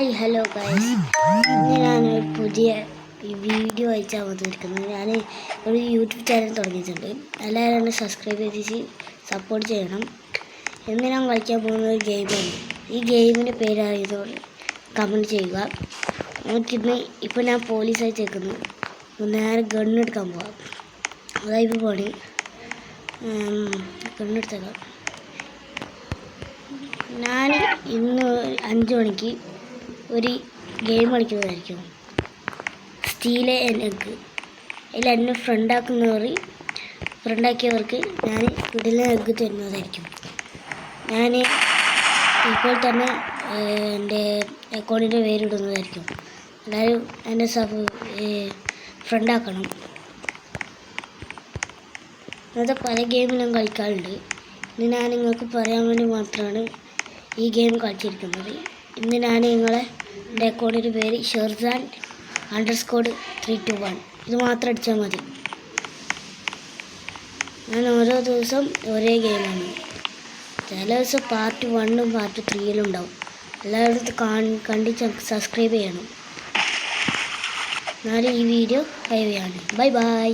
Hi hello guys, ഇന്ന് ഞാനൊരു പുതിയ വീഡിയോ അയച്ചാൽ വന്നിരിക്കുന്നത്. ഞാൻ ഒരു യൂട്യൂബ് ചാനൽ തുടങ്ങിയിട്ടുണ്ട്. എല്ലാവരും എന്നെ സബ്സ്ക്രൈബ് ചെയ്ത് സപ്പോർട്ട് ചെയ്യണം. ഇന്ന് ഞാൻ കളിക്കാൻ പോകുന്ന ഒരു ഗെയിമാണ്. ഈ ഗെയിമിൻ്റെ പേരറിയുന്നവർ കമൻറ്റ് ചെയ്യുക. നമുക്കിന്ന് ഇപ്പോൾ ഞാൻ പോലീസ് അയച്ചേക്കുന്നു. നേരെ ഗണ്ണെടുക്കാൻ പോവാം. അതായത് പോണി ഗണ്ണെടുത്തേക്കാം. ഞാൻ ഇന്ന് 5 മണിക്ക് ഒരു ഗെയിം കളിക്കുന്നതായിരിക്കും. സ്റ്റീലെ എഗ്. അതിൽ എന്നെ ഫ്രണ്ടാക്കിയവർക്ക് ഞാൻ ഇതിലെ എഗ്ഗ് തരുന്നതായിരിക്കും. ഞാൻ ഇപ്പോൾ തന്നെ എൻ്റെ അക്കൗണ്ടിൻ്റെ പേരിടുന്നതായിരിക്കും. എല്ലാവരും എന്നെ ഫ്രണ്ടാക്കണം. ഇന്നത്തെ പല ഗെയിമും ഞാൻ കളിക്കാറുണ്ട്. ഇന്ന് ഞാൻ നിങ്ങൾക്ക് പറയാൻ വേണ്ടി മാത്രമാണ് ഈ ഗെയിം കളിച്ചിരിക്കുന്നത്. ഇന്ന് ഞാൻ എൻ്റെ അക്കൗണ്ടിൻ്റെ പേര് ഷെർസാൻ_321. ഇത് മാത്രം അടിച്ചാൽ മതി. ഞാൻ ഓരോ ദിവസം ഒരേ ഗെയിമാണ്. ചില ദിവസം പാർട്ട് 1ഉം പാർട്ട് 3യിലും ഉണ്ടാവും. എല്ലാവരും കണ്ട് സബ്സ്ക്രൈബ് ചെയ്യണം. എന്നാലും ഈ വീഡിയോ ഹൈവേ ആണ്. Bye bye.